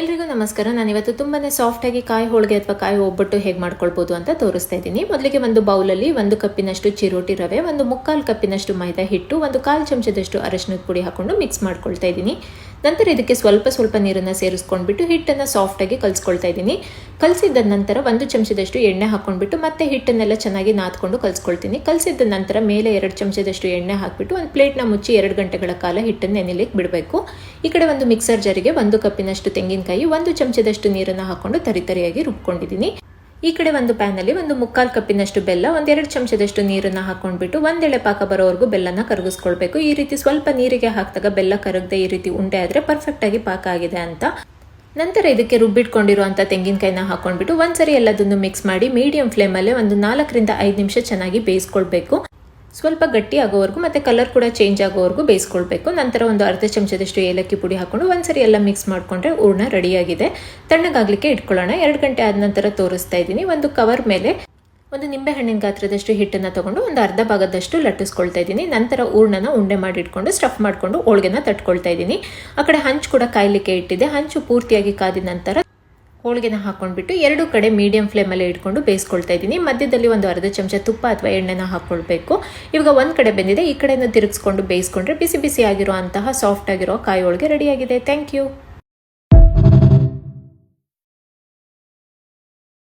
ಎಲ್ರಿಗೂ ನಮಸ್ಕಾರ. ನಾನಿವತ್ತು ತುಂಬಾನೇ ಸಾಫ್ಟ್ ಆಗಿ ಕಾಯಿ ಹೋಳಿಗೆ ಅಥವಾ ಕಾಯಿ ಒಬ್ಬಟ್ಟು ಹೇಗೆ ಮಾಡ್ಕೊಳ್ಬೋದು ಅಂತ ತೋರಿಸ್ತಾ ಇದ್ದೀನಿ. ಮೊದಲಿಗೆ ಒಂದು ಬೌಲಲ್ಲಿ 1 ಕಪ್ಪಿನಷ್ಟು ಚಿರೋಟಿ ರವೆ, 1/4 ಕಪ್ಪಿನಷ್ಟು ಮೈದಾ ಹಿಟ್ಟು, 1/4 ಚಮಚದಷ್ಟು ಅರಿಶಿನದ ಪುಡಿ ಹಾಕೊಂಡು ಮಿಕ್ಸ್ ಮಾಡ್ಕೊಳ್ತಾ ಇದ್ದೀನಿ. ನಂತರ ಇದಕ್ಕೆ ಸ್ವಲ್ಪ ನೀರನ್ನು ಸೇರಿಸ್ಕೊಂಡ್ಬಿಟ್ಟು ಹಿಟ್ಟನ್ನು ಸಾಫ್ಟಾಗಿ ಕಲಿಸ್ಕೊಳ್ತಾ ಇದ್ದೀನಿ. ಕಲಸಿದ ನಂತರ 1 ಚಮಚದಷ್ಟು ಎಣ್ಣೆ ಹಾಕೊಂಡ್ಬಿಟ್ಟು ಮತ್ತೆ ಹಿಟ್ಟನ್ನೆಲ್ಲ ಚೆನ್ನಾಗಿ ನಾದ್ಕೊಂಡು ಕಲಿಸ್ಕೊಳ್ತೀನಿ. ಕಲಸಿದ ನಂತರ ಮೇಲೆ 2 ಚಮಚದಷ್ಟು ಎಣ್ಣೆ ಹಾಕಿಬಿಟ್ಟು ಒಂದು ಪ್ಲೇಟ್ನ ಮುಚ್ಚಿ 2 ಗಂಟೆಗಳ ಕಾಲ ಹಿಟ್ಟನ್ನು ನೆನೆಲಿಕ್ಕೆ ಬಿಡಬೇಕು. ಈ ಕಡೆ ಒಂದು ಮಿಕ್ಸರ್ ಜಾರಿಗೆ 1 ಕಪ್ಪಿನಷ್ಟು ತೆಂಗಿನಕಾಯಿ, 1 ಚಮಚದಷ್ಟು ನೀರನ್ನು ಹಾಕೊಂಡು ತರಿತರಿಯಾಗಿ ರುಬ್ಕೊಂಡಿದ್ದೀನಿ. ಈ ಕಡೆ ಒಂದು ಪ್ಯಾನಲ್ಲಿ 1/4 ಕಪ್ಪಿನಷ್ಟು ಬೆಲ್ಲ, 1-2 ಚಮಚದಷ್ಟು ನೀರನ್ನು ಹಾಕೊಂಡ್ಬಿಟ್ಟು ಒಂದೆಳೆ ಪಾಕ ಬರೋವರೆಗೂ ಬೆಲ್ಲನ ಕರಗಿಸ್ಕೊಳ್ಬೇಕು. ಈ ರೀತಿ ಸ್ವಲ್ಪ ನೀರಿಗೆ ಹಾಕಿದಾಗ ಬೆಲ್ಲ ಕರಗದೆ ಈ ರೀತಿ ಉಂಡೆ ಆದರೆ ಪರ್ಫೆಕ್ಟ್ ಆಗಿ ಪಾಕ ಆಗಿದೆ ಅಂತ. ನಂತರ ಇದಕ್ಕೆ ರುಬ್ಬಿಟ್ಕೊಂಡಿರುವಂಥ ತೆಂಗಿನಕಾಯಿನ ಹಾಕೊಂಡ್ಬಿಟ್ಟು ಒಂದ್ಸರಿ ಎಲ್ಲದನ್ನು ಮಿಕ್ಸ್ ಮಾಡಿ ಮೀಡಿಯಂ ಫ್ಲೇಮಲ್ಲೇ 4 5 ನಿಮಿಷ ಚೆನ್ನಾಗಿ ಬೇಯಿಸ್ಕೊಳ್ಬೇಕು. ಸ್ವಲ್ಪ ಗಟ್ಟಿ ಆಗೋವರೆಗೂ ಮತ್ತು ಕಲರ್ ಕೂಡ ಚೇಂಜ್ ಆಗೋವರೆಗೂ ಬೇಯಿಸ್ಕೊಳ್ಬೇಕು. ನಂತರ 1/2 ಚಮಚದಷ್ಟು ಏಲಕ್ಕಿ ಪುಡಿ ಹಾಕೊಂಡು ಒಂದ್ಸರಿ ಎಲ್ಲ ಮಿಕ್ಸ್ ಮಾಡಿಕೊಂಡ್ರೆ ಹೂರ್ಣ ರೆಡಿಯಾಗಿದೆ. ತಣ್ಣಗಾಗಲಿಕ್ಕೆ ಇಟ್ಕೊಳ್ಳೋಣ. 2 ಗಂಟೆ ಆದ ನಂತರ ತೋರಿಸ್ತಾ ಇದ್ದೀನಿ. ಒಂದು ಕವರ್ ಮೇಲೆ ಒಂದು ನಿಂಬೆಹಣ್ಣಿನ ಗಾತ್ರದಷ್ಟು ಹಿಟ್ಟನ್ನು ತಗೊಂಡು ಒಂದು ಅರ್ಧ ಭಾಗದಷ್ಟು ಲಟ್ಟಿಸ್ಕೊಳ್ತಾ ಇದ್ದೀನಿ. ನಂತರ ಹೂರ್ಣನ ಉಂಡೆ ಮಾಡಿಟ್ಕೊಂಡು ಸ್ಟಫ್ ಮಾಡಿಕೊಂಡು ಹೋಳಿಗೆನ ತಟ್ಕೊಳ್ತಾ ಇದ್ದೀನಿ. ಆ ಕಡೆ ಹಂಚು ಕೂಡ ಕಾಯಲಿಕ್ಕೆ ಇಟ್ಟಿದೆ. ಹಂಚು ಪೂರ್ತಿಯಾಗಿ ಕಾದ ನಂತರ ಹೋಳಿಗೆನ ಹಾಕೊಂಡ್ಬಿಟ್ಟು 2 ಕಡೆ ಮೀಡಿಯಂ ಫ್ಲೇಮಲ್ಲಿ ಇಟ್ಕೊಂಡು ಬೇಯಿಸ್ಕೊಳ್ತಾ ಇದ್ದೀನಿ. ಮಧ್ಯದಲ್ಲಿ 1/2 ಚಮಚ ತುಪ್ಪ ಅಥವಾ ಎಣ್ಣೆನ ಹಾಕ್ಕೊಳ್ಬೇಕು. ಇವಾಗ ಒಂದು ಕಡೆ ಬೆಂದಿದೆ, ಈ ಕಡೆಯಿಂದ ತಿರುಗಿಸ್ಕೊಂಡು ಬೇಯಿಸ್ಕೊಂಡ್ರೆ ಬಿಸಿ ಆಗಿರೋ ಅಂತಹ ಸಾಫ್ಟ್ ಆಗಿರೋ ಕಾಯಿ ಹೋಳಿಗೆ ರೆಡಿಯಾಗಿದೆ. Thank you.